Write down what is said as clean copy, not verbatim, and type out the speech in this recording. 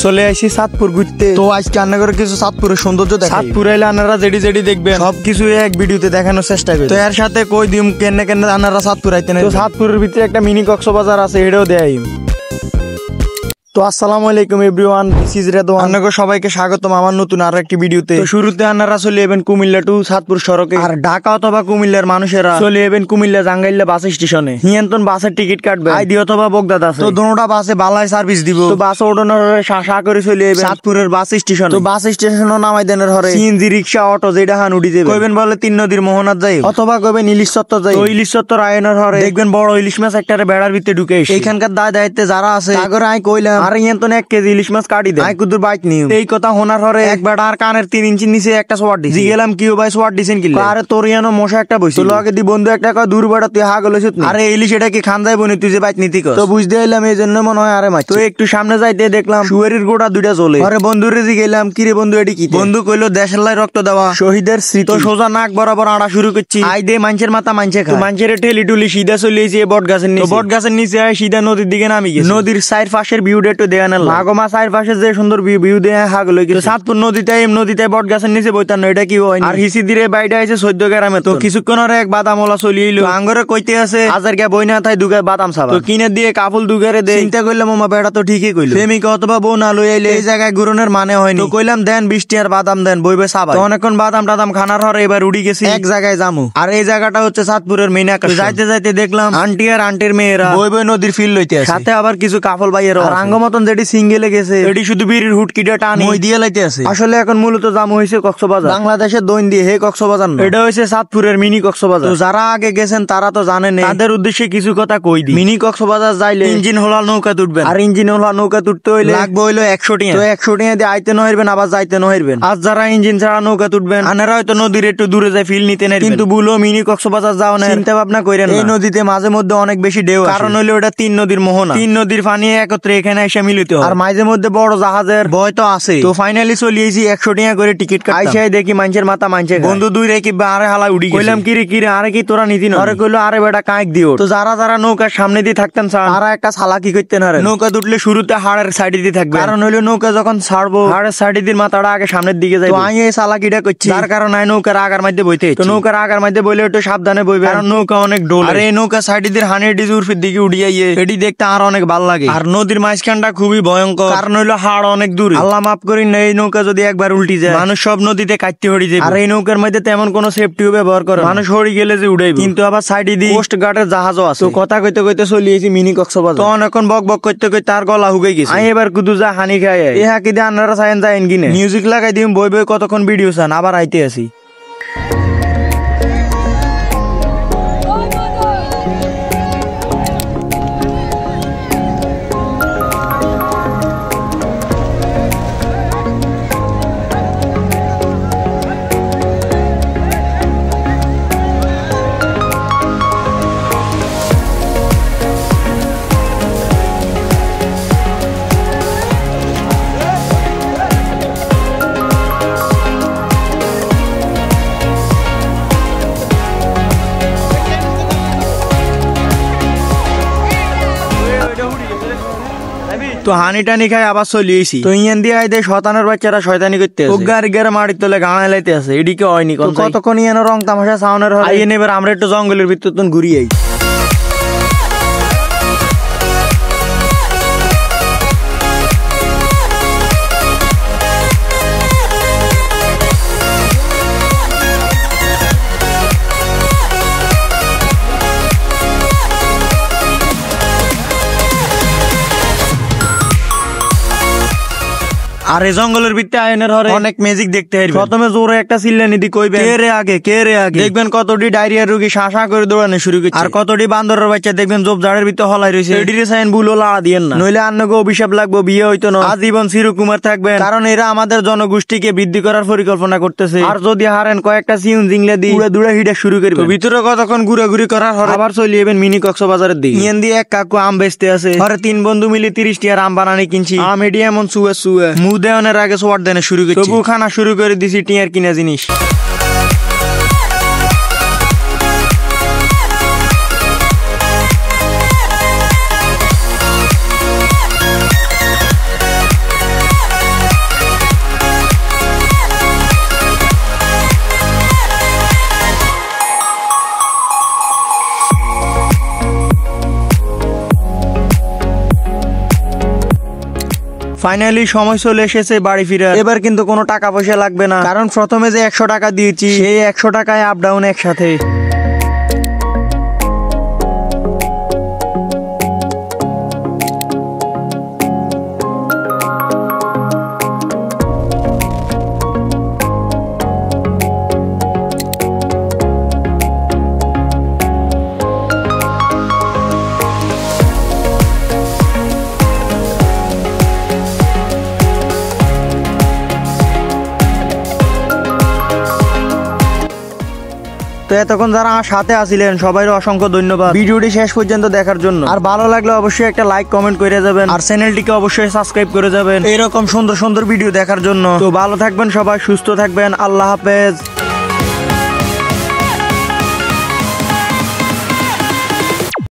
চলে আসি সাতপুর ঘুরতে। তো আজকে রান্নাঘরে কিছু সাতপুরের সৌন্দর্য দেখাই। সাতপুর এলে আপনারা যেটি যেটি দেখবেন সবকিছু এক ভিডিওতে দেখানোর চেষ্টা করি। তো এর সাথে কই দিম কেন কেন আপনারা সাতপুর আইতে না। তো সাতপুরের ভিতরে একটা মিনি কক্সবাজার আছে, এটাও দেয়। তো আসসালামু আলাইকুম এভরিওয়ান, দিস ইজ রেদওয়ান। আপনাকে সবাইকে স্বাগতম আমার নতুন আরো একটি ভিডিওতে। তো শুরুতে আপনারা চলে যাবেন কুমিল্লা টু সাতপুর সড়কে, আর ঢাকা অথবা কুমিল্লার মানুষেরা চলে যাবেন কুমিল্লা জাঙ্গাইল্লা বাস স্টেশনে। হিয়ান্তন বাসের টিকিট কাটবে আইডি অথবা বগদাদ আছে। তো দুটোটা বাসে বালাই সার্ভিস দিব। তো বাস ওঠানোর শাসা করে চলে যাবেন সাতপুরের বাস স্টেশন। তো বাস স্টেশনও নামাই দেনের হরে সিএনজি রিক্সা অটো যেটা হান উঠি দেবে। কইবেন বলে 3 নদীর মোহনাত যাই অথবা কইবেন ইলিশ চত্বর যাই। তো ইলিশ চত্বর আয়নের হরে দেখবেন বড় ইলিশ মাছ একটা বেড়ার ভিতরে ঢুকে। এইখানকার দায়িত্বে যারা আছে তাগরে আই কইলাম আর হিয়ান্তন 1 কেজি ইলিশ মাছ কাটি দেয়। আই কুদুর বাইক নিউ। এই কথা হোনার হরে একবার আর কানের 3 ইঞ্চি নিচে একটা সোয়াট দিছি। গেলাম কিউ ভাই সোয়াট দিছেন কি? আরে তোরিয়ানো মশা একটা বইছিল। তো লগে দি বন্ধু একটা কয় দূর বেড়া তুই হা গলছিস। আরে ইলিশ এটা কি খান যায় বনি তুই যে বাইক নিতি কর। তো বুঝতে এলাম এই জন্য মনে হয় আরে মাছ। তো একটু সামনে যাইতে দেখলাম শুয়ারির গোড়া দুইটা চলে। আরে বন্ধুরে জি গেলাম কি রে বন্ধু এটি কি? বন্ধু কইলো দেশের লাই রক্ত দেওয়া শহীদের স্মৃতি। তো সোজা নাক বরাবর আড়া শুরু করছি। আই দে মানুষের মাথা মানছে খা। মানুষের ঠেলি টুলি সিধা চলে এসে বট গাছের নিচে। বট গাছের নিচে সিধা নদীর দিকে নামি গেছে। নদীর চার পাশের ভিউটা একটু দেয়া না আগমা চার পাশে যে সুন্দর ভিউ দেয়া হাগ লই গেছে। সাতপুর নদীতে বট গাছের নিচে বইতান এটা কি হয়। আর হিসি দিরে বাইডা আছে 14 গ্রামে। তো কিছুক্ষণ আর এক বাদাম ওলা চলি এলো। আঙ্গরে কইতে আছে আজার গা বই না থাই দুগায় বাদাম সাবা। তো কিনে দিয়ে কাফুল দুগারে দে। চিন্তা কইলাম মামা বেড়া তো ঠিকই কইলো। প্রেমিক অথবা বউ না লই আইলে এই জায়গায় ঘুরনের মানে হয়নি। তো কইলাম দেন 20 টিয়ার বাদাম দেন বইবে সাবা। তো অনেকক্ষণ বাদাম টাদাম খানার হরে এবার উড়ি গেছি এক জায়গায় জামু। আর এই জায়গাটা হচ্ছে সাতপুরের মেইন আকর্ষণ। যাইতে যাইতে দেখলাম আন্টি আর আন্টির মেয়েরা বই নদীর ফিল লইতে আছে। সাথে আবার কিছু কাফল ভাইয়েরা। আর আঙ্গ মতন যেটি সিঙ্গেলে গেছে এটি শুধু বিড়ির হুটকিটা টান মই দিয়ে লাইতে আছে। আসলে এখন মূলত জামু হইছে কক্সবাজার। বাংলাদেশের দৈন দিয়ে হে কক্সবাজার না, এটা হইছে সাতপুরের মিনি কক্সবাজার। তো যারা আগে গেছেন তারা তো জানেন। তাদের উদ্দেশ্যে কিছু কথা কই দিই। মিনি কক্সবাজার যাইলে ইঞ্জিন হোলা নৌকা তুটবেন। আর ইঞ্জিন হোলা নৌকা তুটতে হইলে লাগবে হইলো 100 টাকা। তো 100 টাকা দিয়ে আইতে নহিরবেন আবার যাইতে নহিরবেন। আর যারা ইঞ্জিন ছাড়া নৌকা তুটবেন আনারা হয়তো নদীর একটু দূরে যায় ফিল নিতে নেই। কিন্তু বুলো মিনি কক্সবাজার যাও না চিন্তা ভাবনা কইরেন। এই নদীতে মাঝে মধ্যে অনেক বেশি ঢেউ। কারণ হইলো ওটা 3 নদীর মোহনা। 3 নদীর পানি একত্রে এখানে এসে মিলিত হয়। আর মাঝে মধ্যে বড় জাহাজের ভয় তো আছে। তো ফাইনালি চলিয়েছি 100 টাকা করে টিকিট কাটতাম। আইসাই দেখি মানুষের মাথা মানছে। বন্ধু দুই রে কি আরে হালা উড়ি গেছে। কইলাম কিরে আরে কি তোরা নিতি না? আরে কইলো আরে বেটা কাইক দিও। তো যারা নৌকার সামনে দিয়ে থাকতেন স্যার তারা একটা চালাকি করতেন। আরে নৌকা দুটলে শুরুতে হাড়ের সাইডে দিয়ে থাকবে। কারণ হইলো নৌকা যখন ছাড়বো হাড়ের সাইডে দিয়ে মাথাটা আগে সামনের দিকে যায়। তো আমি এই চালাকিটা করছি যার কারণে নৌকার আগার মধ্যে বইতে। তো নৌকার আগার মধ্যে বইলে একটু সাবধানে বইবে, কারণ নৌকা অনেক ডোল। আর এই নৌকা সাইডে দিয়ে হানির ডিজ উর্ফের দিকে উড়িয়ে এটি দেখতে আর অনেক ভালো লাগে। আর নদীর মাঝখানটা খুবই ভয়ঙ্কর, কারণ হইলো হাড় অনেক দূরে। আল্লাহ মাফ করি না এই নৌকা যদি একবার উল্টি যায় মানুষ সব নদীতে কাটতে হড়ি যায়। আর এই নৌকার মধ্যে তেমন কোনো সেফটিও ব্যবহার করে মানুষ হড়ি গেলে যে উড়াইবে। কিন্তু আবার সাইডে দিয়ে কোস্ট গার্ডের জাহাজও আছে। তো কথা কইতে কইতে চলিয়েছি মিনি কক্সবাজার। তো অনেকক্ষণ বক বক করতে করতে তার গলা হুগে গেছে। আমি এবার কুদু যা হানি খাই এ হাকি দিয়ে আপনারা চাইন যাইন কিনে মিউজিক লাগাই দিম বই কতক্ষণ ভিডিও চান আবার আইতে আসি। তো হানি টানি খাই আবার চলিয়েছি। তো ইয়ান দিয়ে আই দে শতানের বাচ্চারা শয়তানি করতে আছে। গাড়ি গাড়ি মাটির তলে গাঁড়ায় লাইতে আছে। এদিকে হয়নি কতক্ষণ ইয়ানো রং তামাশা সাউনের হয়। আইন এবার আমরা একটু জঙ্গলের ভিতর ঘুরি আই। আর এই জঙ্গলের ভিতরে আয়নের হরে অনেক ম্যাজিক দেখতে পারবেন। প্রথমে জোরে একটা চিল্লানি দি কইবেন কে রে আগে দেখবেন কতটি ডায়রিয়া রোগী শাসা করে দৌড়ানো শুরু করছে। আর কতটি বান্দরের বাচ্চা দেখবেন জব জাড়ের ভিতরে হলাই রইছে। এডিরে সাইন বুলো লাড়া দিয়েন না, নইলে আন্নকে অভিশাপ লাগবে, বিয়ে হইতো না, আজীবন চিরকুমার থাকবেন। কারণ এরা আমাদের জনগোষ্ঠীকে বৃদ্ধি করার পরিকল্পনা করতেছে। আর যদি হারেন কয়েকটা সিউন জিংলা দি উড়ে দৌড়ে হিটা শুরু করবে। ভিতরে কতক্ষণ ঘুরাঘুরি করার হরে আবার চলে যাবেন মিনি কক্সবাজারের দিকে। ইয়ান দিয়ে এক কাকু আম বেচতে আছে। হরে 3 বন্ধু মিলে 30 টিয়ার আম বানানি কিনছি। আম এডি এমন সুয়ে মুদেওনের আগে সোয়াট দেনে শুরু করছি। তবু খানা শুরু করে দিছি টিয়ার কিনা জিনিস। ফাইনালি সময় চলে এসেছে বাড়ি ফিরে। এবার কিন্তু কোনো টাকা পয়সা লাগবে না, কারণ প্রথমে যে 100 টাকা দিয়েছি সেই 100 টাকায় আপ ডাউন একসাথে। তো এতক্ষণ যারা আমার সাথে আছিলেন সবাইকে অসংখ্য ধন্যবাদ ভিডিওটি শেষ পর্যন্ত দেখার জন্য। আর ভালো লাগলে অবশ্যই একটা লাইক কমেন্ট করে যাবেন, আর চ্যানেলটিকে অবশ্যই সাবস্ক্রাইব করে যাবেন এরকম সুন্দর সুন্দর ভিডিও দেখার জন্য। তো ভালো থাকবেন সবাই, সুস্থ থাকবেন, আল্লাহ হাফেজ।